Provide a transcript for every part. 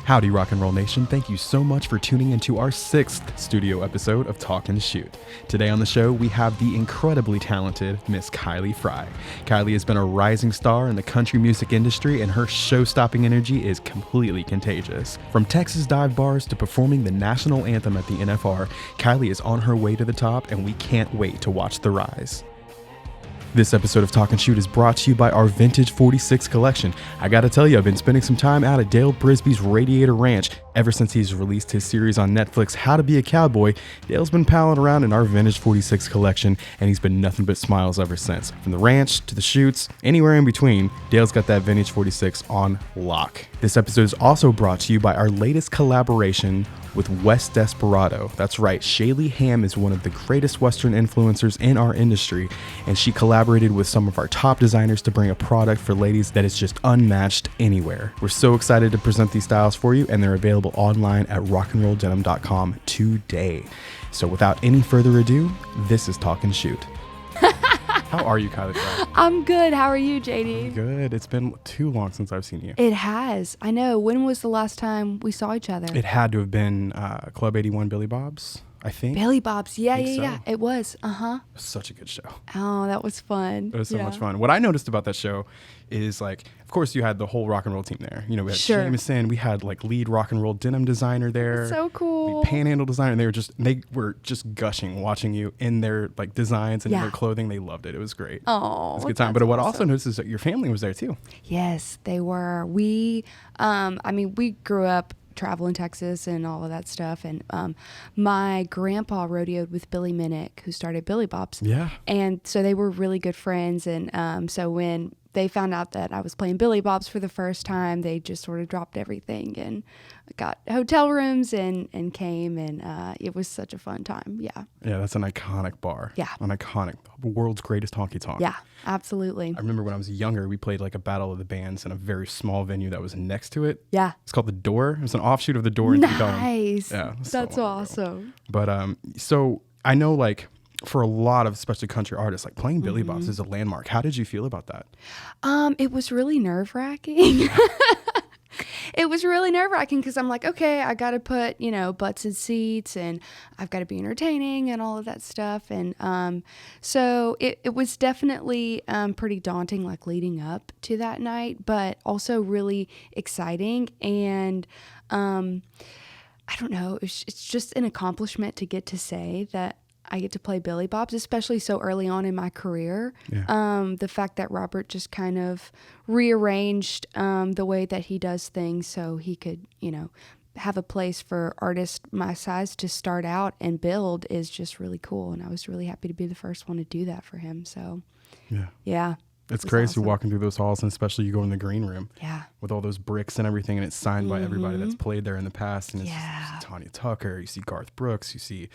Howdy, Rock and Roll Nation. Thank you so much for tuning into our 6th studio episode of Talkin Chute. Today on the show, we have the incredibly talented Miss Kylie Frey. Kylie has been a rising star in the country music industry, and her show-stopping energy is completely contagious. From Texas dive bars to performing the national anthem at the NFR, Kylie is on her way to the top, and we can't wait to watch the rise. This episode of Talkin Chute is brought to you by our Vintage 46 collection. I gotta tell you, I've been spending some time out at Dale Brisby's Radiator Ranch. Ever since he's released his series on Netflix, How to Be a Cowboy, Dale's been palling around in our Vintage 46 collection, and he's been nothing but smiles ever since. From the ranch to the chutes, anywhere in between, Dale's got that Vintage 46 on lock. This episode is also brought to you by our latest collaboration with West Desperado. That's right, Shaylee Ham is one of the greatest Western influencers in our industry, and she collaborated with some of our top designers to bring a product for ladies that is just unmatched anywhere. We're so excited to present these styles for you, and they're available online at rockandrolldenim.com today. So without any further ado, this is Talkin Chute. How are you, Kylie Frey? I'm good. How are you, JD? Good. It's been too long since I've seen you. It has. I know. When was the last time we saw each other? It had to have been Club 81 Billy Bob's, I think. Billy Bob's. Yeah. It was. Uh-huh. It was such a good show. Oh, that was fun. It was so much fun. What I noticed about that show is, like, of course, you had the whole rock and roll team there. You know, we had Jameson, we had like lead rock and roll denim designer there. So cool. Lead panhandle designer. And they were just gushing watching you in their like designs and in their clothing. They loved it. It was great. Oh, it was a good time. But what I also noticed is that your family was there too. Yes, they were. We grew up travel in Texas and all of that stuff. And my grandpa rodeoed with Billy Minnick, who started Billy Bob's. Yeah. And so they were really good friends. And so when they found out that I was playing Billy Bob's for the first time, they just sort of dropped everything and got hotel rooms and came. And it was such a fun time. Yeah. Yeah, that's an iconic bar. Yeah. An iconic, world's greatest honky tonk. Yeah, absolutely. I remember when I was younger, we played like a battle of the bands in a very small venue that was next to it. Yeah. It's called The Door. It was an offshoot of The Door in Dome. Nice. Yeah. That's awesome. But so I know, like, for a lot of especially country artists, like playing Billy Bob's is a landmark. How did you feel about that? It was really nerve-wracking. It was really nerve-wracking because I'm like, okay, I got to put, butts in seats and I've got to be entertaining and all of that stuff. And so it was definitely pretty daunting, like leading up to that night, but also really exciting. And I don't know, it's just an accomplishment to get to say that I get to play Billy Bob's, especially so early on in my career. Yeah. The fact that Robert just kind of rearranged the way that he does things so he could, have a place for artists my size to start out and build is just really cool. And I was really happy to be the first one to do that for him. So, yeah. It's crazy awesome. Walking through those halls, and especially you go in the green room with all those bricks and everything, and it's signed by everybody that's played there in the past. And it's just, you see Tanya Tucker, you see Garth Brooks, you see,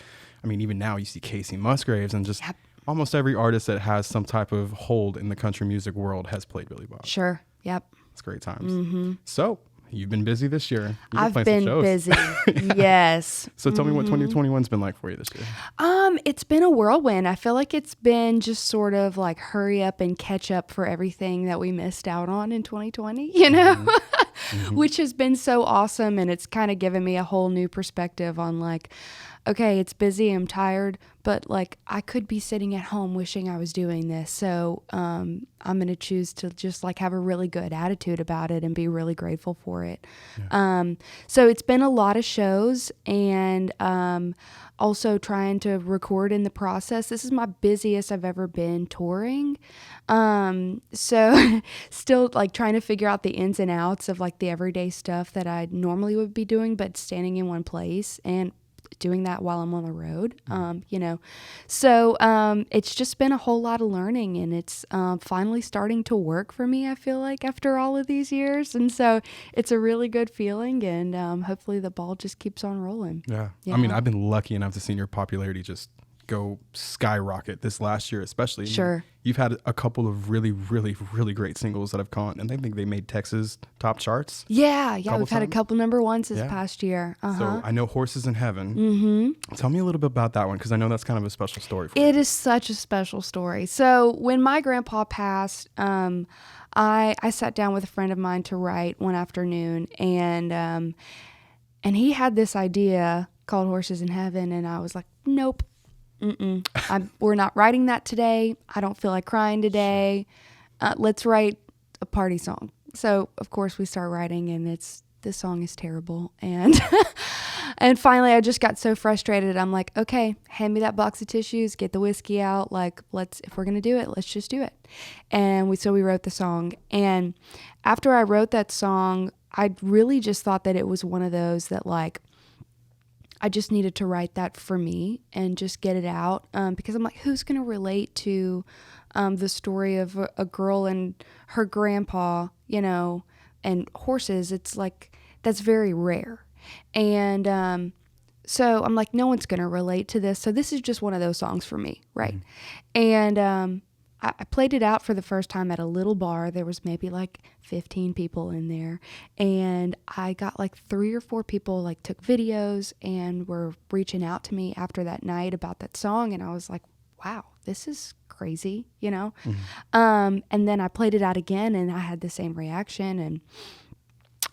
even now you see Casey Musgraves, and just almost every artist that has some type of hold in the country music world has played Billy Bob. Sure. Yep. It's great times. So you've been busy this year. I've been busy. Yes. So tell me what 2021's been like for you this year. It's been a whirlwind. I feel like it's been just sort of like hurry up and catch up for everything that we missed out on in 2020, which has been so awesome. And it's kind of given me a whole new perspective on like, okay, it's busy, I'm tired, but like I could be sitting at home wishing I was doing this. So I'm going to choose to just like have a really good attitude about it and be really grateful for it. Yeah. So it's been a lot of shows and also trying to record in the process. This is my busiest I've ever been touring. So still like trying to figure out the ins and outs of like the everyday stuff that I normally would be doing, but standing in one place and doing that while I'm on the road, So it's just been a whole lot of learning, and it's finally starting to work for me, I feel like, after all of these years. And so it's a really good feeling, and hopefully the ball just keeps on rolling. Yeah. I've been lucky enough to see your popularity just go skyrocket this last year, especially. Sure. You've had a couple of really, really, really great singles that have gone, and I think they made Texas top charts. Yeah. We've had a couple number ones this past year. So I know Horses in Heaven. Mm-hmm. Tell me a little bit about that one, because I know that's kind of a special story for you. It is such a special story. So when my grandpa passed, I sat down with a friend of mine to write one afternoon, and he had this idea called Horses in Heaven, and I was like, nope. We're not writing that today. I don't feel like crying today. Let's write a party song. So of course we start writing, and this song is terrible. And and finally I just got so frustrated. I'm like, okay, hand me that box of tissues, get the whiskey out. Like, if we're going to do it, let's just do it. And so we wrote the song. And after I wrote that song, I really just thought that it was one of those that, like, I just needed to write that for me and just get it out, because I'm like, who's going to relate to the story of a girl and her grandpa, and horses? It's like, that's very rare. And so I'm like, no one's going to relate to this. So this is just one of those songs for me, right? Mm-hmm. And I played it out for the first time at a little bar. There was maybe like 15 people in there. And I got like 3 or 4 people like took videos and were reaching out to me after that night about that song. And I was like, wow, this is crazy, Mm-hmm. And then I played it out again, and I had the same reaction. And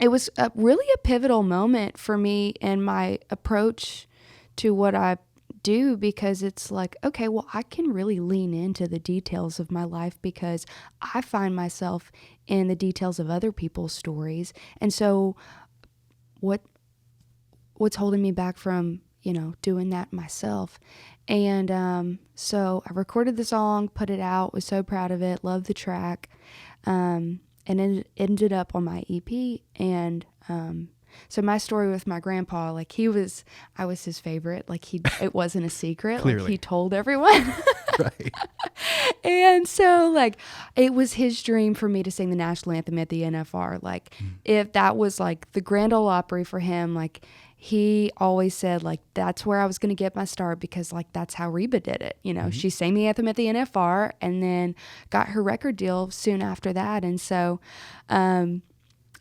it was really a pivotal moment for me in my approach to what I do, because it's like, okay, well, I can really lean into the details of my life, because I find myself in the details of other people's stories. And so what's holding me back from, doing that myself? And so I recorded the song, put it out, was so proud of it, loved the track, and it ended up on my EP. And so my story with my grandpa, like, I was his favorite. Like, it wasn't a secret. Like, he told everyone. Right. And so, like, it was his dream for me to sing the national anthem at the NFR. Like, if that was like the Grand Ole Opry for him, like, he always said, like, that's where I was going to get my start, because, like, that's how Reba did it. Mm-hmm. She sang the anthem at the NFR and then got her record deal soon after that. And so,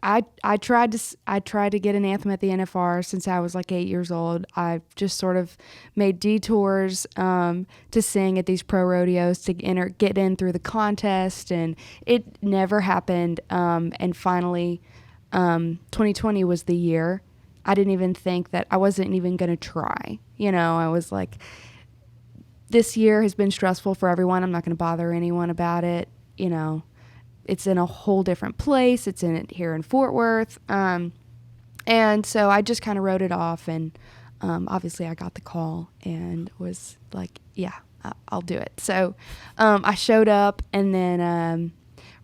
I tried to get an anthem at the NFR since I was like 8 years old. I just sort of made detours to sing at these pro rodeos to get in through the contest, and it never happened. And finally, 2020 was the year. I didn't even think that I wasn't even going to try. I was like, this year has been stressful for everyone. I'm not going to bother anyone about it. It's in a whole different place. It's here in Fort Worth. And so I just kind of wrote it off. And obviously I got the call and was like, yeah, I'll do it. So I showed up, and then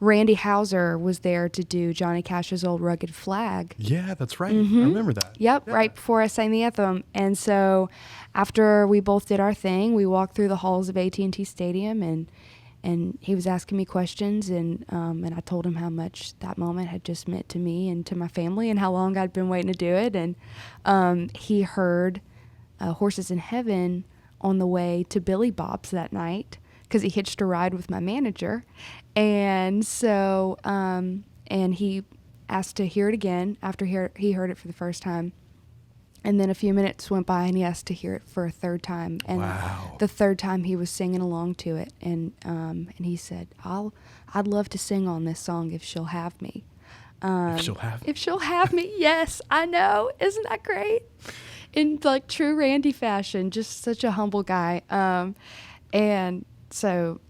Randy Houser was there to do Johnny Cash's Old Rugged Flag. Yeah, that's right. Mm-hmm. I remember that. Yep, yeah. Right before I sang the anthem. And so after we both did our thing, we walked through the halls of AT&T Stadium, and he was asking me questions, and I told him how much that moment had just meant to me and to my family, and how long I'd been waiting to do it. And he heard Horses in Heaven on the way to Billy Bob's that night, because he hitched a ride with my manager. And so and he asked to hear it again after he heard it for the first time. And then a few minutes went by, and he asked to hear it for a third time. And wow. The third time he was singing along to it. And he said, I'd love to sing on this song if she'll have me. If she'll have me. Yes, I know. Isn't that great? In like true Randy fashion, just such a humble guy. And so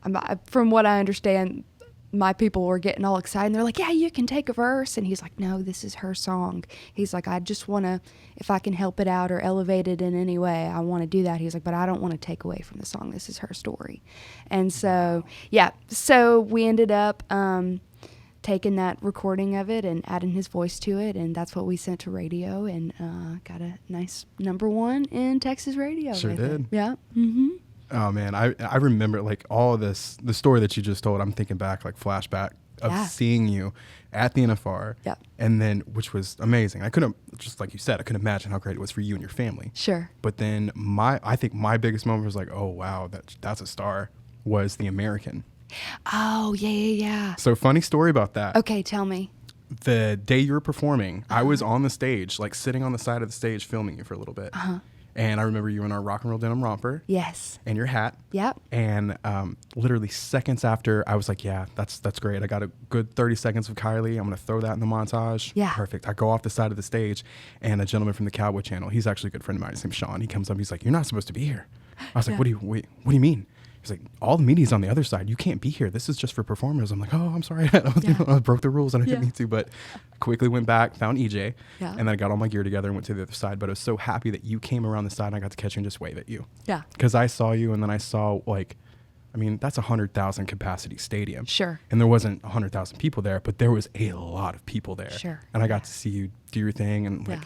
from what I understand, my people were getting all excited, and they're like, yeah, you can take a verse. And he's like, no, this is her song. He's like, I just want to, if I can help it out or elevate it in any way, I want to do that. He's like, but I don't want to take away from the song. This is her story. And so, yeah, so we ended up taking that recording of it and adding his voice to it, and that's what we sent to radio, and got a nice #1 in Texas radio. Sure did. It. Yeah. Mm-hmm. Oh man, I remember like all of this, the story that you just told. I'm thinking back, like flashback of seeing you, at the NFR. Yep. And then, which was amazing. I couldn't, just like you said, I couldn't imagine how great it was for you and your family. Sure. But then I think my biggest moment was like, oh, wow, that's a star, was the American. Oh, yeah. So funny story about that. Okay, tell me. The day you were performing, I was on the stage, like sitting on the side of the stage filming you for a little bit. And I remember you in our rock and roll denim romper. Yes. And your hat. Yep. And literally seconds after, I was like, yeah, that's great. I got a good 30 seconds of Kylie. I'm going to throw that in the montage. Yeah. Perfect. I go off the side of the stage, and a gentleman from the Cowboy Channel, he's actually a good friend of mine. His name's Sean. He comes up. He's like, you're not supposed to be here. I was like, what do you mean? He's like, all the media's on the other side. You can't be here. This is just for performers. I'm like, oh, I'm sorry. I broke the rules and I didn't mean to, but quickly went back, found EJ, and then I got all my gear together and went to the other side. But I was so happy that you came around the side and I got to catch you and just wave at you. Yeah. Because I saw you, and then I saw, like, I mean, that's 100,000 capacity stadium. Sure. And there wasn't 100,000 people there, but there was a lot of people there. Sure. And I got to see you do your thing. And like,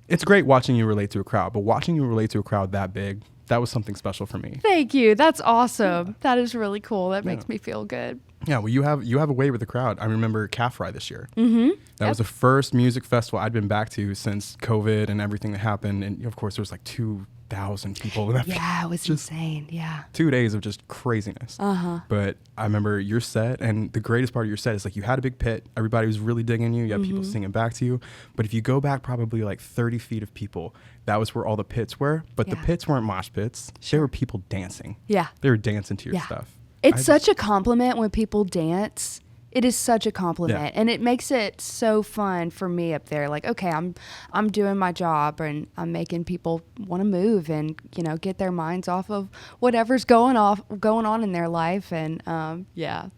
it's great watching you relate to a crowd, but watching you relate to a crowd that big, that was something special for me. Thank you. That's awesome. That is really cool. That makes me feel good. Yeah, well, you have a way with the crowd. I remember Calf Fry this year. That was the first music festival I'd been back to since COVID and everything that happened. And of course, there was like 2,000 people. Yeah, it was insane. Yeah. 2 days of just craziness. But I remember your set, and the greatest part of your set is like you had a big pit. Everybody was really digging you. You had people singing back to you. But if you go back probably like 30 feet of people, that was where all the pits were. But the pits weren't mosh pits. They were people dancing. Yeah. They were dancing to your stuff. It's such a compliment when people dance. It is such a compliment, and it makes it so fun for me up there. Like, okay, I'm doing my job, and I'm making people want to move and get their minds off of whatever's going on in their life, and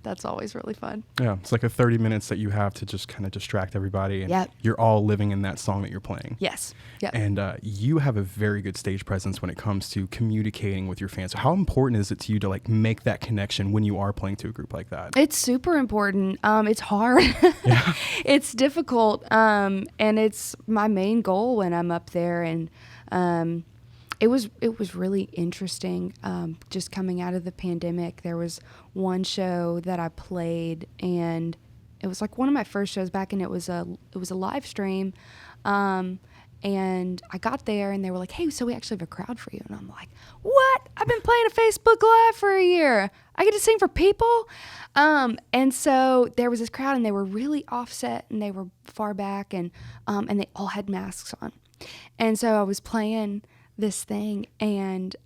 that's always really fun. Yeah, it's like a 30 minutes that you have to just kind of distract everybody, and you're all living in that song that you're playing. Yes. Yep. And you have a very good stage presence when it comes to communicating with your fans. So how important is it to you to like make that connection when you are playing to a group like that? It's super important. It's hard. It's difficult. And it's my main goal when I'm up there. And it was really interesting. Just coming out of the pandemic, there was one show that I played, and it was like one of my first shows back, and it was a live stream. And I got there, and they were like, hey, so we actually have a crowd for you. And I'm like, what? I've been playing a Facebook Live for a year. I get to sing for people? And so there was this crowd, and they were really offset, and they were far back, and they all had masks on. And so I was playing this thing, and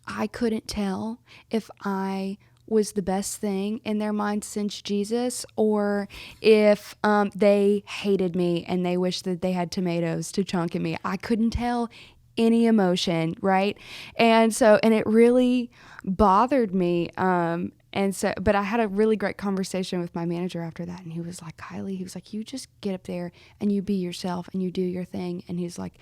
I couldn't tell if I was the best thing in their mind since Jesus, or if they hated me and they wished that they had tomatoes to chunk at me. I couldn't tell any emotion, right? And it really bothered me. But I had a really great conversation with my manager after that, and he was like, Kylie, he was like, you just get up there and you be yourself and you do your thing. And he's like,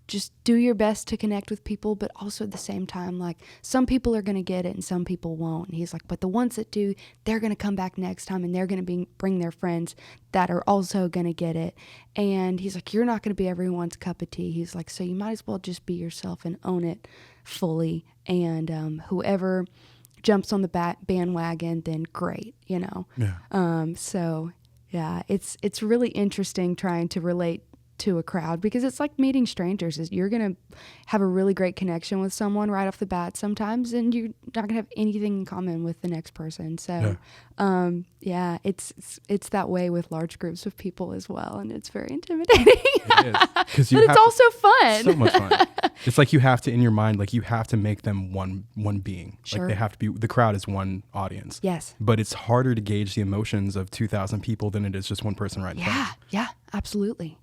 just do your best to connect with people, but also at the same time, like, some people are going to get it and some people won't. And he's like, but the ones that do, they're going to come back next time, and they're going to bring their friends that are also going to get it. And he's like, you're not going to be everyone's cup of tea. He's like, so you might as well just be yourself and own it fully. And whoever jumps on the bandwagon, then great, Yeah. So yeah, it's really interesting trying to relate to a crowd, because it's like meeting strangers. You're going to have a really great connection with someone right off the bat sometimes, and you're not going to have anything in common with the next person. So it's that way with large groups of people as well, and it's very intimidating. It is. But it's also fun. So much fun. It's like you have to, in your mind, like you have to make them one being. Sure. Like they have to be, the crowd is one audience. Yes. But it's harder to gauge the emotions of 2,000 people than it is just one person right in front. Yeah, absolutely.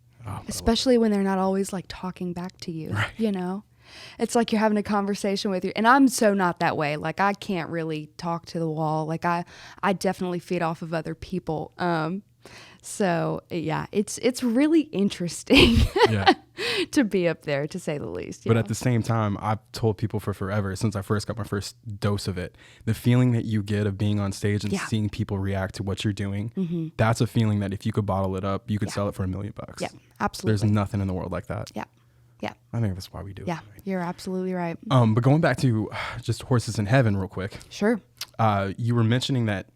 Especially when they're not always like talking back to you, right. It's like you're having a conversation with you. And I'm so not that way. Like, I can't really talk to the wall. Like, I definitely feed off of other people. So yeah, it's really interesting to be up there, to say the least. But at the same time, I've told people for forever, since I first got my first dose of it, the feeling that you get of being on stage and seeing people react to what you're doing, that's a feeling that if you could bottle it up, you could sell it for $1 million. Yeah, absolutely. There's nothing in the world like that. Yeah. Yeah. I think that's why we do it. Yeah, you're absolutely right. But going back to just Horses in Heaven real quick. Sure. You were mentioning that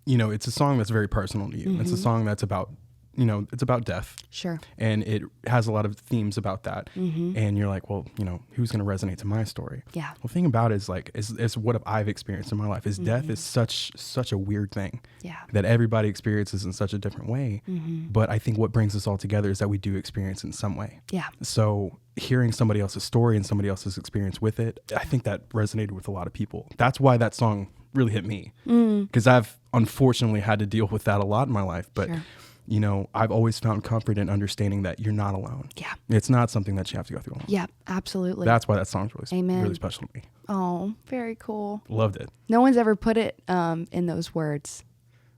it's a song that's very personal to you. Mm-hmm. It's a song that's about, it's about death. Sure. And it has a lot of themes about that. Mm-hmm. And you're like, well, who's going to resonate to my story? Yeah. Well, the thing about it is what I've experienced in my life is death is such a weird thing. Yeah. That everybody experiences in such a different way. Mm-hmm. But I think what brings us all together is that we do experience it in some way. Yeah. So hearing somebody else's story and somebody else's experience with it, I think that resonated with a lot of people. That's why that song really hit me. Because I've unfortunately had to deal with that a lot in my life. But sure. I've always found comfort in understanding that you're not alone. Yeah. It's not something that you have to go through alone. Yeah, absolutely. That's why that song's Amen. really special to me. Oh, very cool. Loved it. No one's ever put it in those words.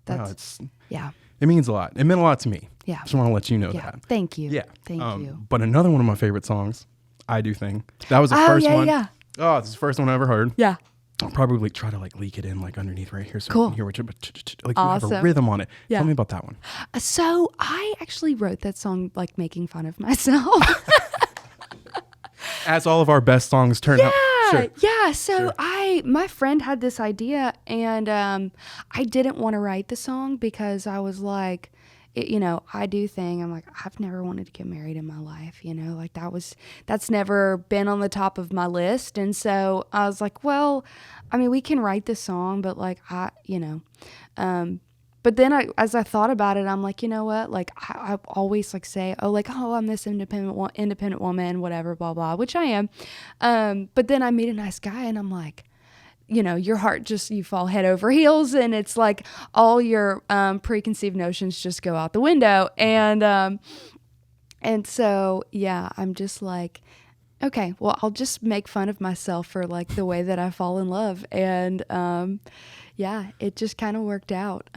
Yeah. It means a lot. It meant a lot to me. Yeah. Just want to let you know that. Thank you. Yeah. Thank you. But another one of my favorite songs, I Do Thing. That was the first one. Yeah. Oh, this is the first one I ever heard. Yeah. I'll probably try to leak it in underneath right here so cool. you can hear what you awesome. have a rhythm on it. Yeah. Tell me about that one. So I actually wrote that song making fun of myself. As all of our best songs turn out. Sure. Yeah. So sure. My friend had this idea and I didn't want to write the song because I was like, I do thing. I'm like, I've never wanted to get married in my life, that's never been on the top of my list. And so I was like, well, I mean, we can write this song, but but then as I thought about it, I'm like, you know what? I always say, I'm this independent woman, whatever, blah, blah, which I am. But then I meet a nice guy and I'm like, your heart you fall head over heels and it's like all your preconceived notions just go out the window. And so, yeah, I'm just like, okay, well, I'll just make fun of myself for the way that I fall in love. And yeah, it just kind of worked out.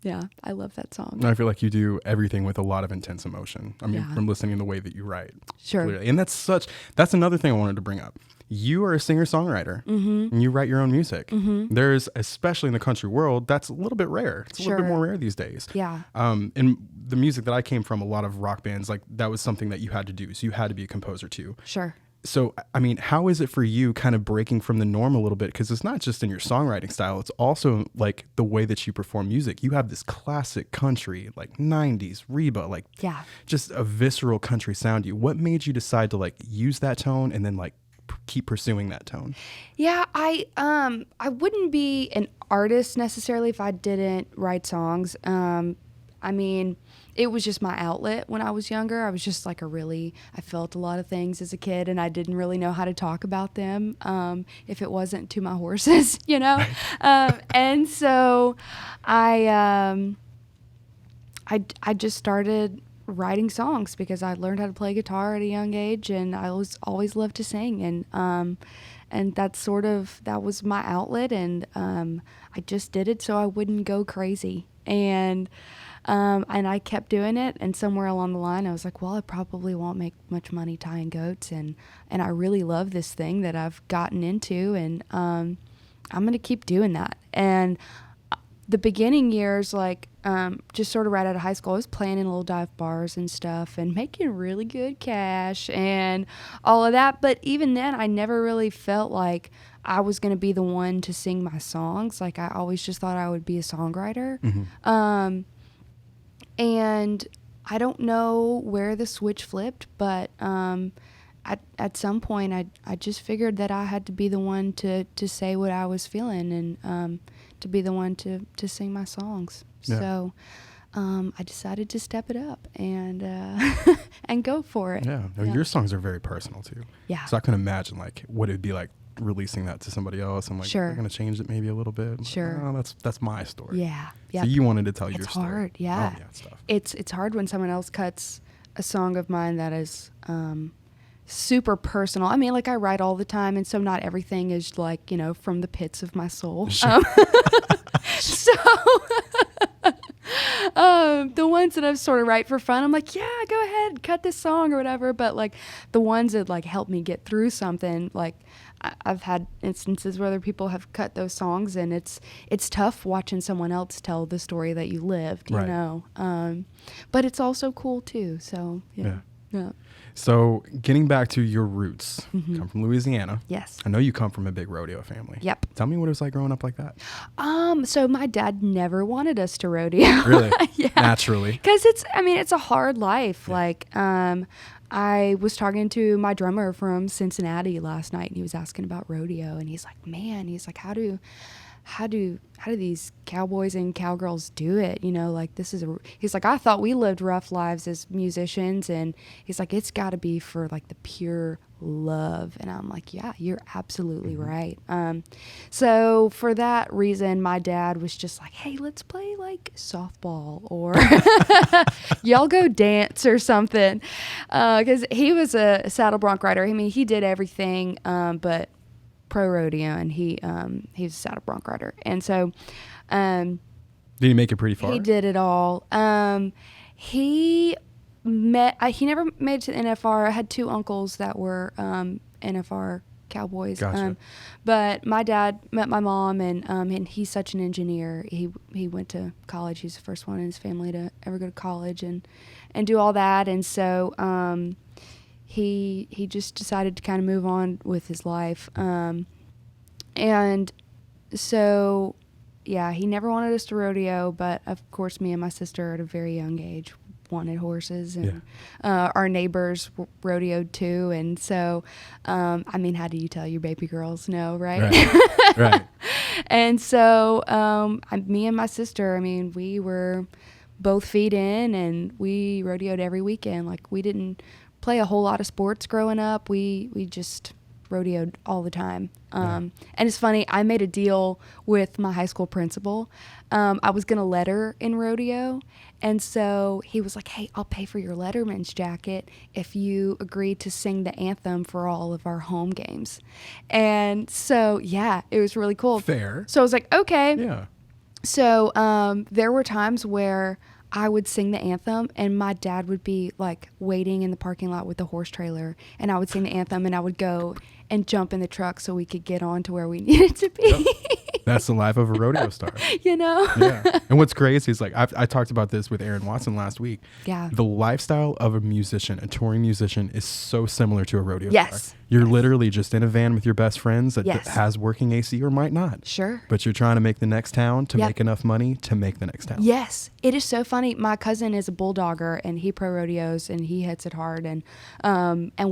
Yeah, I love that song. I feel like you do everything with a lot of intense emotion. I mean, from listening to the way that you write. Sure. Clearly. And that's another thing I wanted to bring up. You are a singer-songwriter and you write your own music. There's, especially in the country world, that's a little bit rare. It's a little bit more rare these days. Yeah. And the music that I came from, a lot of rock bands, that was something that you had to do. So you had to be a composer too. Sure. So, I mean, how is it for you kind of breaking from the norm a little bit? Because it's not just in your songwriting style. It's also the way that you perform music. You have this classic country, 90s, Reba, just a visceral country sound to you. What made you decide to use that tone and then keep pursuing that tone? Yeah, I wouldn't be an artist necessarily if I didn't write songs. I mean, it was just my outlet when I was younger. I was just I felt a lot of things as a kid and I didn't really know how to talk about them if it wasn't to my horses, and so I just started writing songs because I learned how to play guitar at a young age and I always loved to sing and that was my outlet and I just did it so I wouldn't go crazy and I kept doing it and somewhere along the line I was like, well, I probably won't make much money tying goats and I really love this thing that I've gotten into and I'm going to keep doing that. And the beginning years, just sort of right out of high school, I was playing in little dive bars and stuff and making really good cash and all of that. But even then, I never really felt like I was going to be the one to sing my songs. I always just thought I would be a songwriter. And I don't know where the switch flipped, but at some point, I just figured that I had to be the one to say what I was feeling and to be the one to sing my songs. Yeah. So I decided to step it up and and go for it. Yeah. Your songs are very personal too. Yeah. So I can imagine what it'd be like releasing that to somebody else and sure. We're gonna change it maybe a little bit. Sure. Oh, that's my story. Yeah. So you wanted to tell your story. It's hard. Yeah. Oh, yeah, it's tough. It's hard when someone else cuts a song of mine that is super personal. I mean, I write all the time, and so not everything is from the pits of my soul. Sure. So the ones that I've sort of write for fun, I'm like, yeah, go ahead, cut this song or whatever. But the ones that help me get through something, I've had instances where other people have cut those songs, and it's tough watching someone else tell the story that you lived, you know. But it's also cool too. So yeah. Yeah. So getting back to your roots, come from Louisiana. Yes. I know you come from a big rodeo family. Yep. Tell me what it was like growing up like that. So my dad never wanted us to rodeo. Really? Yeah. Naturally. Because it's a hard life. Yeah. Like, I was talking to my drummer from Cincinnati last night, and he was asking about rodeo, and he's like, man, how do these cowboys and cowgirls do it? You know, like he's like, I thought we lived rough lives as musicians, and he's like, it's got to be for like the pure love. And I'm like, yeah, you're absolutely right. So for that reason, my dad was just like, hey, let's play like softball, or y'all go dance or something. Cause he was a saddle bronc rider. I mean, he did everything, but pro rodeo, and he was a saddle bronc rider. And so, did he make it pretty far? He did it all. He never made it to the NFR. I had two uncles that were NFR cowboys. Gotcha. But my dad met my mom, and he's such an engineer. He went to college. He's the first one in his family to ever go to college and do all that. And so he just decided to kind of move on with his life. And so, yeah, he never wanted us to rodeo, but of course me and my sister at a very young age wanted horses, and our neighbors rodeoed too. And so, I mean, how do you tell your baby girls no, right? Right. And so, me and my sister, I mean, we were both feet in, and we rodeoed every weekend. Like, we didn't play a whole lot of sports growing up. We just rodeoed all the time. And it's funny, I made a deal with my high school principal. I was going to letter in rodeo. And so he was like, hey, I'll pay for your letterman's jacket if you agree to sing the anthem for all of our home games. And so, yeah, it was really cool. Fair. So I was like, okay. Yeah. So there were times where I would sing the anthem, and my dad would be like waiting in the parking lot with the horse trailer, and I would sing the anthem, and I would go and jump in the truck so we could get on to where we needed to be. Yep. That's the life of a rodeo star. You know? Yeah. And what's crazy is, like, I talked about this with Aaron Watson last week. Yeah. The lifestyle of a musician, a touring musician, is so similar to a rodeo Yes. star. You're literally just in a van with your best friends that Yes. has working AC or might not. Sure. But you're trying to make the next town to Yep. make enough money to make the next town. Yes. It is so funny. My cousin is a bulldogger, and he pro rodeos, and he hits it hard. And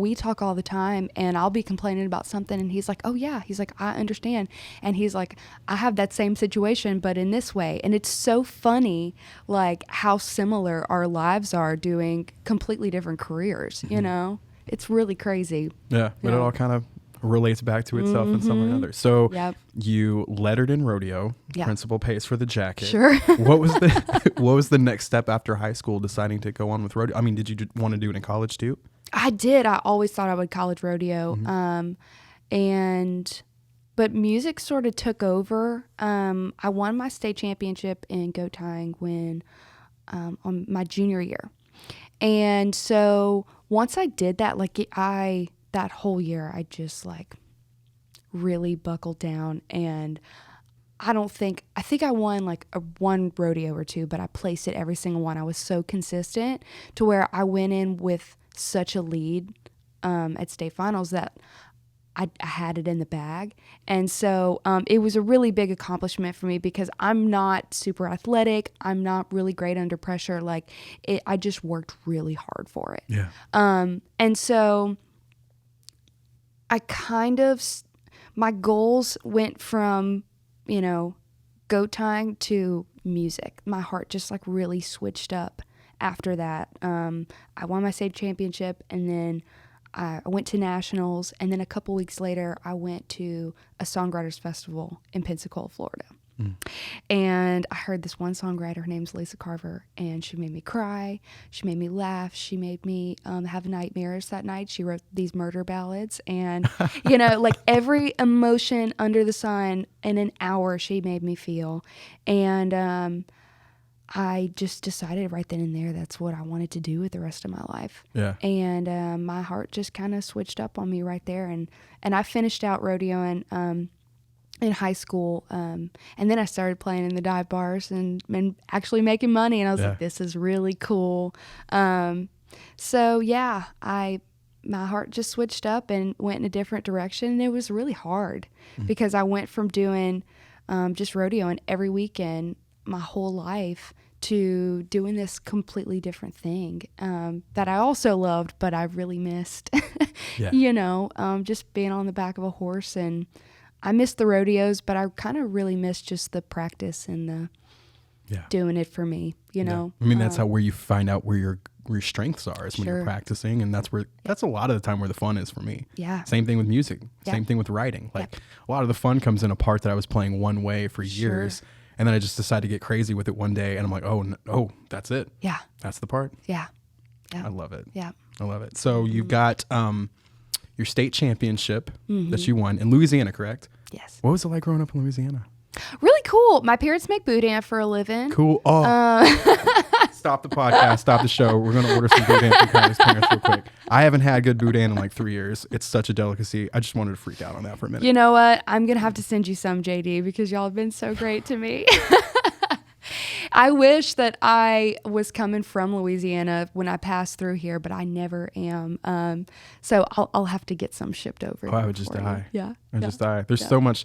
we talk all the time, and I'll be complaining about something, and he's like, oh yeah. He's like, I understand. And he's like, I have that same situation, but in this way. And it's so funny, like, how similar our lives are doing completely different careers, you know? It's really crazy. Yeah, but it all kind of relates back to itself in some way or another. So you lettered in rodeo. Principal pays for the jacket. Sure. What was the next step after high school, deciding to go on with rodeo? I mean, did you want to do it in college too? I did. I always thought I would college rodeo. But music sort of took over. I won my state championship in goat tying when on my junior year. And so once I did that, that whole year, I just like really buckled down, and I think I won like one rodeo or two, but I placed it every single one. I was so consistent to where I went in with such a lead at state finals that I had it in the bag. And so it was a really big accomplishment for me, because I'm not super athletic. I'm not really great under pressure. I just worked really hard for it. Yeah. And so my goals went from, goat tying to music. My heart just like really switched up after that. I won my state championship, and then I went to nationals, and then a couple weeks later, I went to a songwriters festival in Pensacola, Florida. And I heard this one songwriter, her name's Lisa Carver, and she made me cry. She made me laugh. She made me have nightmares that night. She wrote these murder ballads, and, like every emotion under the sun in an hour she made me feel. And I just decided right then and there that's what I wanted to do with the rest of my life. Yeah. And my heart just kind of switched up on me right there. And I finished out rodeoing in high school. And then I started playing in the dive bars and actually making money. And I was like, this is really cool. So yeah, my heart just switched up and went in a different direction, and it was really hard because I went from doing just rodeoing every weekend my whole life to doing this completely different thing that I also loved, but I really missed. Just being on the back of a horse, and I missed the rodeos, but I kind of really missed just the practice and the doing it for me. I mean, that's where you find out where your strengths are is when you're practicing, and that's a lot of the time where the fun is for me. Yeah. Same thing with music. Same thing with writing. Like a lot of the fun comes in a part that I was playing one way for years. And then I just decided to get crazy with it one day, and I'm like, oh, that's it. Yeah. That's the part. Yeah. I love it. Yeah. I love it. So you've got your state championship that you won in Louisiana, correct? Yes. What was it like growing up in Louisiana? Really cool. My parents make boudin for a living. Cool. Stop the podcast. Stop the show. We're going to order some boudin from Kylie's parents real quick. I haven't had good boudin in like 3 years. It's such a delicacy. I just wanted to freak out on that for a minute. You know what? I'm going to have to send you some, JD, because y'all have been so great to me. I wish that I was coming from Louisiana when I passed through here, but I never am. So I'll have to get some shipped over. Oh, I would just die. Yeah. I just die. There's so much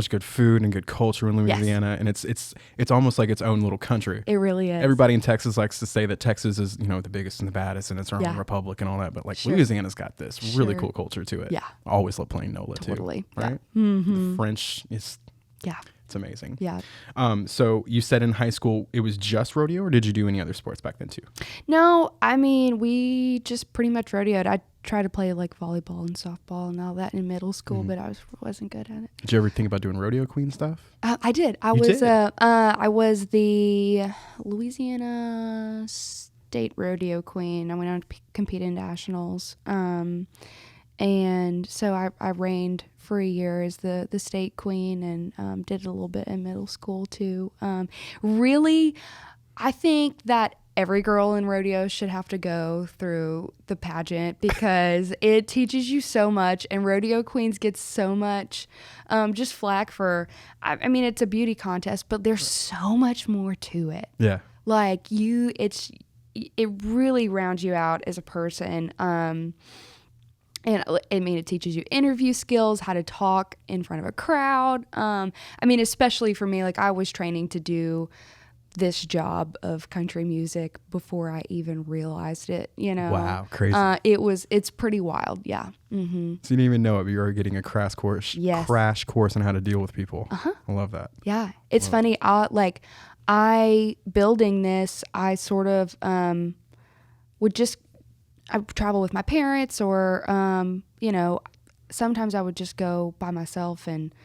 good food and good culture in Louisiana, and it's almost like its own little country. It really is. Everybody in Texas likes to say that Texas is, the biggest and the baddest, and it's our own republic and all that. But like Louisiana's got this really cool culture to it. Yeah. I always love playing Nola totally. too. Right. Yeah. Mm-hmm. The French is. Yeah. It's amazing. Yeah. So you said in high school it was just rodeo, or did you do any other sports back then too? No, I mean, we just pretty much rodeoed. I tried to play like volleyball and softball and all that in middle school, but I wasn't good at it. Did you ever think about doing rodeo queen stuff? I did. I was the Louisiana State Rodeo Queen. I went on to compete in nationals. And so I reigned for a year as the state queen, and did a little bit in middle school too. Really, I think that every girl in rodeo should have to go through the pageant because it teaches you so much, and rodeo queens get so much just flack for, I mean, it's a beauty contest, but there's so much more to it. Yeah. Like it really rounds you out as a person. And I mean, it teaches you interview skills, how to talk in front of a crowd. I mean, especially for me, like I was training to do this job of country music before I even realized it, Wow, crazy. It's pretty wild. Yeah. Mm-hmm. So you didn't even know it, but you were getting a crash course on how to deal with people. Uh-huh. I love that. Yeah. It's funny. I building this, I sort of I would travel with my parents, or, sometimes I would just go by myself and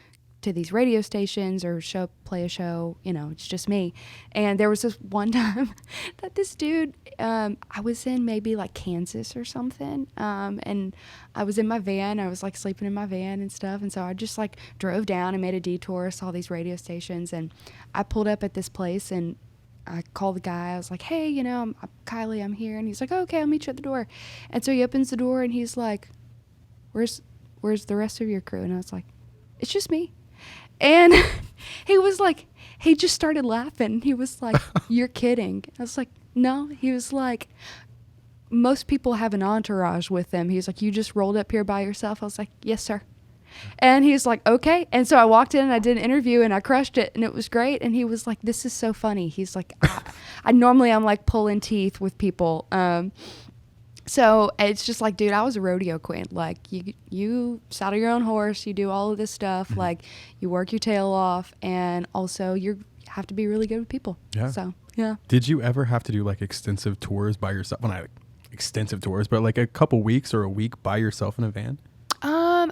to these radio stations or play a show, it's just me. And there was this one time that this dude, I was in maybe like Kansas or something. And I was in my van, I was like sleeping in my van and stuff. And so I just like drove down and made a detour, saw these radio stations, and I pulled up at this place, and I called the guy. I was like, hey, I'm Kylie, I'm here. And he's like, oh, okay, I'll meet you at the door. And so he opens the door and he's like, where's the rest of your crew? And I was like, it's just me. And he was like, he just started laughing. He was like, you're kidding. I was like, no. He was like, most people have an entourage with them. He was like, you just rolled up here by yourself? I was like, yes, sir. And he's like, okay. And so I walked in and I did an interview and I crushed it and it was great. And he was like, this is so funny. He's like, I'm like pulling teeth with people. So it's just like, dude, I was a rodeo queen. Like you saddle your own horse, you do all of this stuff. Mm-hmm. Like you work your tail off, and also you have to be really good with people. Yeah. So, yeah. Did you ever have to do like extensive tours by yourself? Well, not extensive tours, but like a couple weeks or a week by yourself in a van?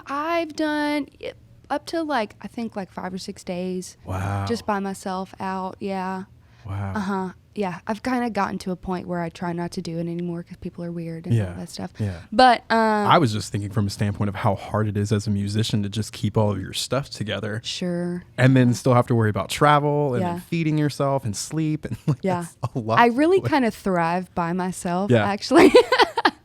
I've done up to I think 5 or 6 days. Wow. Just by myself out. Yeah. Wow. Uh-huh. Yeah. I've kind of gotten to a point where I try not to do it anymore because people are weird and all that stuff. Yeah. But, I was just thinking from a standpoint of how hard it is as a musician to just keep all of your stuff together. Sure. And then still have to worry about travel and then feeding yourself and sleep. And that's a lot. I really kind of thrive by myself, actually.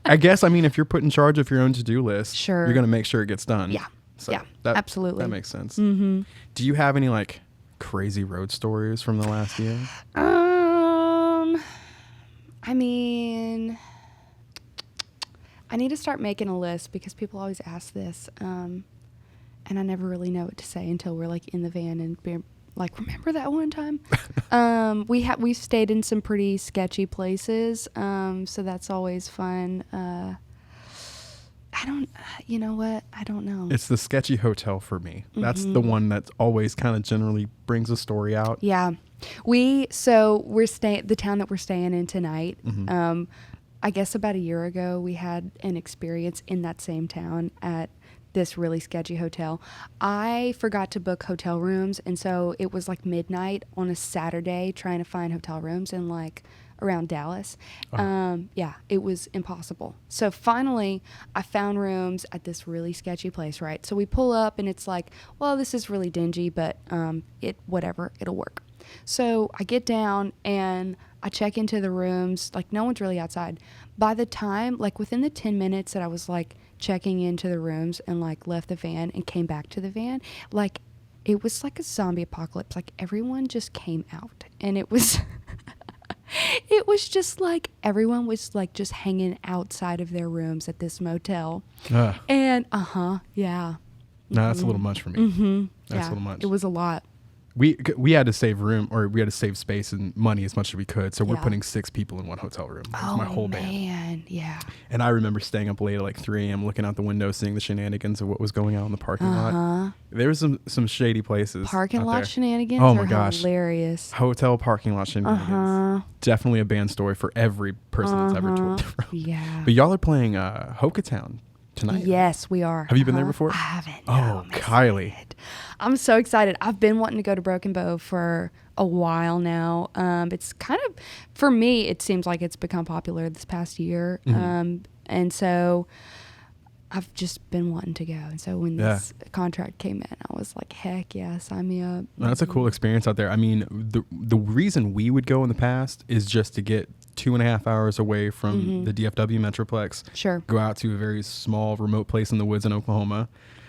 I guess, if you're put in charge of your own to-do list, you're going to make sure it gets done. Yeah. So yeah, absolutely. That makes sense. Mm-hmm. Do you have any crazy road stories from the last year? I need to start making a list because people always ask this, and I never really know what to say until we're like in the van and being like, remember that one time? We've stayed in some pretty sketchy places, so that's always fun. You know what? I don't know. It's the sketchy hotel for me. That's the one that always kind of generally brings a story out. Yeah. We're staying, the town that we're staying in tonight. I guess about a year ago, we had an experience in that same town at this really sketchy hotel. I forgot to book hotel rooms. And so it was like midnight on a Saturday trying to find hotel rooms in like around Dallas. Yeah, it was impossible. So finally I found rooms at this really sketchy place, right? So we pull up and it's like, well, this is really dingy, but it'll work. So I get down and I check into the rooms, like no one's really outside. By the time, like within the 10 minutes that I was like checking into the rooms and like left the van and came back to the van, like it was like a zombie apocalypse. Like everyone just came out and it was it was just like everyone was like just hanging outside of their rooms at this motel. And yeah. No, that's a little much for me. That's a little much. It was a lot. We had to save room, or we had to save space and money as much as we could. So we're putting 6 people in one hotel room. My whole band. Man, yeah. And I remember staying up late at like 3 a.m. looking out the window, seeing the shenanigans of what was going on in the parking lot. There was some shady places. Parking lot there. shenanigans. Oh my gosh, hilarious. Hotel parking lot shenanigans. Definitely a band story for every person that's ever toured the road. Yeah. But y'all are playing Hockatown tonight. Yes, we are. Have you been there before? I haven't. Oh, Kylie. I'm so excited. I've been wanting to go to Broken Bow for a while now. It's kind of, for me, it seems like it's become popular this past year. And so I've just been wanting to go. And so when this contract came in, I was like, heck yeah, sign me up. No, that's a cool experience out there. I mean, the reason we would go in the past is just to get 2.5 hours away from the DFW Metroplex. Sure. Go out to a very small, remote place in the woods in Oklahoma.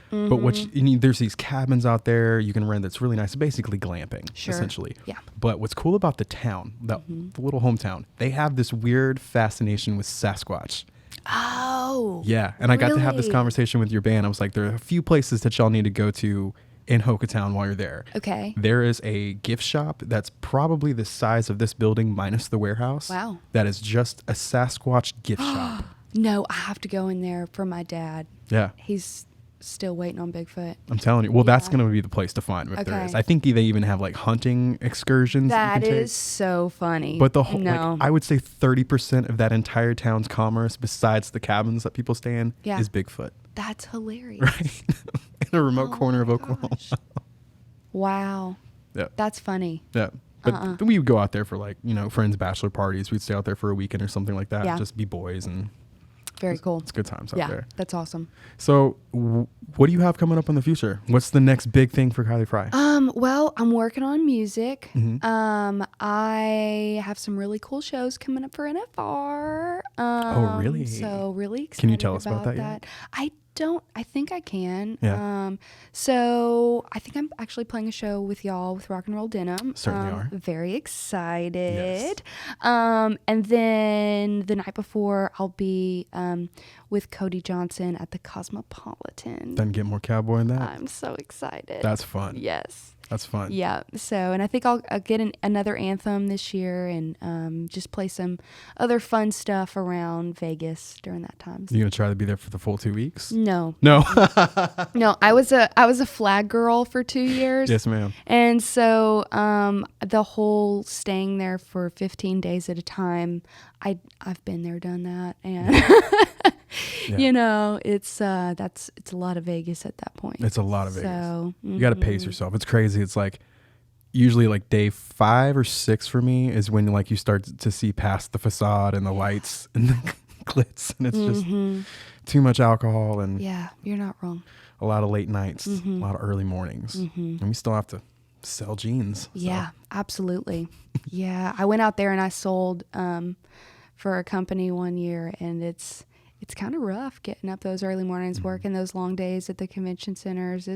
But there's these cabins out there you can rent that's really nice. Basically glamping, essentially. Yeah. But what's cool about the town, the little hometown, they have this weird fascination with Sasquatch. Oh. Yeah. And I got to have this conversation with your band. I was like, there are a few places that y'all need to go to in Hockatown while you're there. Okay. There is a gift shop that's probably the size of this building minus the warehouse. Wow. That is just a Sasquatch gift shop. No, I have to go in there for my dad. Yeah. He's still waiting on Bigfoot. I'm telling you. Well, that's going to be the place to find him if there is. I think they even have like hunting excursions. That is so funny. But the whole, like, I would say 30% of that entire town's commerce, besides the cabins that people stay in, is Bigfoot. That's hilarious. Right? In a remote corner of Oklahoma. Wow. Yeah. That's funny. Yeah. But we would go out there for like, friends' bachelor parties. We'd stay out there for a weekend or something like that. Yeah. Just be boys and... Very cool. It's good times out there. That's awesome. So what do you have coming up in the future? What's the next big thing for Kylie Frey? Well, I'm working on music. I have some really cool shows coming up for NFR. Oh, really? So really excited. Can you tell us about that yet? I think I can. Yeah. So I think I'm actually playing a show with y'all with Rock and Roll Denim. Certainly are. Very excited. Yes. And then the night before I'll be with Cody Johnson at the Cosmopolitan. Doesn't get more cowboy than that. I'm so excited. That's fun. Yes. That's fun. Yeah. So, and I think I'll get another anthem this year and just play some other fun stuff around Vegas during that time. So. You gonna try to be there for the full 2 weeks? No. No. No. I was a flag girl for 2 years. Yes, ma'am. And so the whole staying there for 15 days at a time, I've been there, done that, and it's a lot of Vegas at that point. It's a lot of Vegas. So you got to pace yourself. It's crazy. It's like usually like day 5 or 6 for me is when like you start to see past the facade and the lights and the glitz, and it's just too much alcohol and you're not wrong. A lot of late nights, a lot of early mornings, and we still have to sell jeans. Yeah, absolutely. Yeah, I went out there and I sold for a company one year, and it's kind of rough getting up those early mornings, working those long days at the convention centers.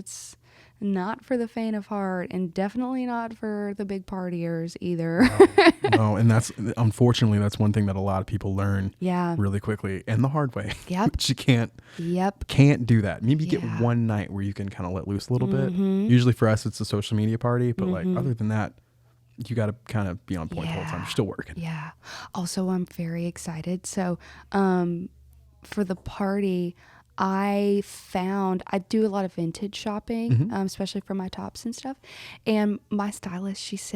not for the faint of heart, and definitely not for the big partiers either. No, and unfortunately that's one thing that a lot of people learn Yeah. really quickly and the hard way. Yep. Which you can't do that. Maybe you get one night where you can kind of let loose a little bit. Usually for us it's a social media party, but like other than that, you got to kind of be on point the whole time. You're still working. Yeah. Also, I'm very excited. So, for the party, I do a lot of vintage shopping, especially for my tops and stuff. And my stylist, she's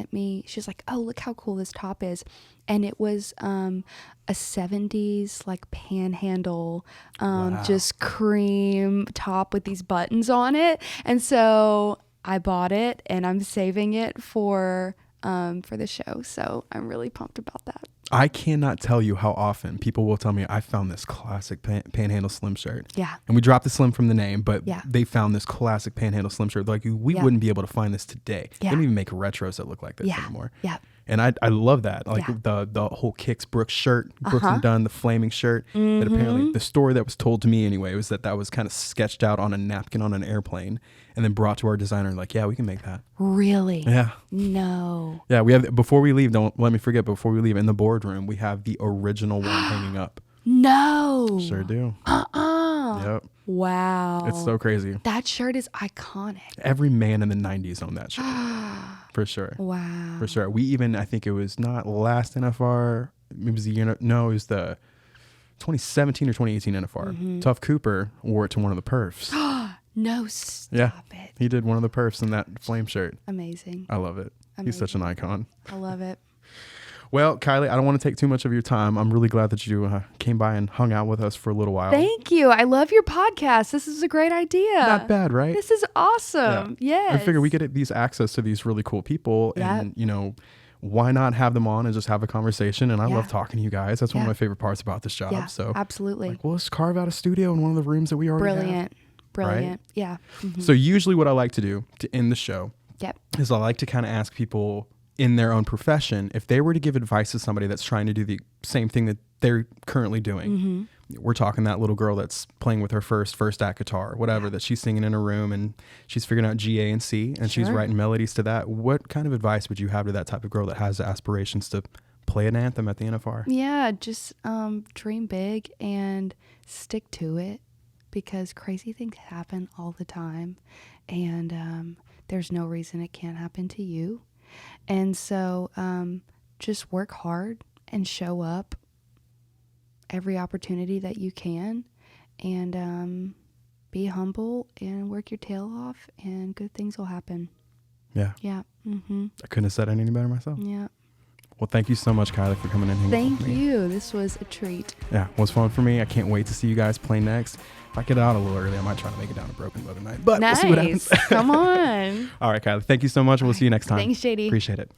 like, oh, look how cool this top is. And it was a 70s like panhandle, just cream top with these buttons on it. And so I bought it and I'm saving it for the show. So I'm really pumped about that. I cannot tell you how often people will tell me I found this classic panhandle slim shirt. Yeah. And we dropped the slim from the name, but they found this classic panhandle slim shirt. Like we wouldn't be able to find this today. They don't even make retros that look like this anymore. Yeah. And I love that. Like the whole Kicks Brooks shirt, Brooks and Dunn, the flaming shirt. That apparently the story that was told to me anyway was that was kind of sketched out on a napkin on an airplane and then brought to our designer like, yeah, we can make that. Really? Yeah. No. Yeah, we have, before we leave, don't let me forget, before we leave in the boardroom, we have the original one hanging up. No. Sure do. Yep. Wow. It's so crazy. That shirt is iconic. Every man in the 90s owned that shirt. For sure. Wow. For sure. We even, I think it was not last NFR, it was it was the 2017 or 2018 NFR. Tough Cooper wore it to one of the perfs. No, stop it. He did one of the perfs in that flame shirt. Amazing. I love it. Amazing. He's such an icon. I love it. Well, Kylie, I don't want to take too much of your time. I'm really glad that you came by and hung out with us for a little while. Thank you. I love your podcast. This is a great idea. Not bad, right? This is awesome. Yeah. Yes. I figure we get these access to these really cool people and, why not have them on and just have a conversation? And I love talking to you guys. That's one of my favorite parts about this job. Yeah, so absolutely. Like, well, let's carve out a studio in one of the rooms that we already have. Brilliant. Right? Yeah. So usually what I like to do to end the show is I like to kind of ask people in their own profession, if they were to give advice to somebody that's trying to do the same thing that they're currently doing. We're talking that little girl that's playing with her first act guitar, whatever, that she's singing in her room and she's figuring out G, A, and C and she's writing melodies to that. What kind of advice would you have to that type of girl that has aspirations to play an anthem at the NFR? Yeah, just dream big and stick to it, because crazy things happen all the time and there's no reason it can't happen to you. And so just work hard and show up every opportunity that you can and be humble and work your tail off and good things will happen. Yeah. Yeah. I couldn't have said it any better myself. Yeah. Well, thank you so much, Kylie, for coming in and hanging out with me. Thank you. This was a treat. Yeah, it was fun for me. I can't wait to see you guys play next. If I get out a little early, I might try to make it down to Broken Bow tonight. But nice. We'll see what happens. Come on. All right, Kylie. Thank you so much. We'll see you next time. Thanks, JD. Appreciate it.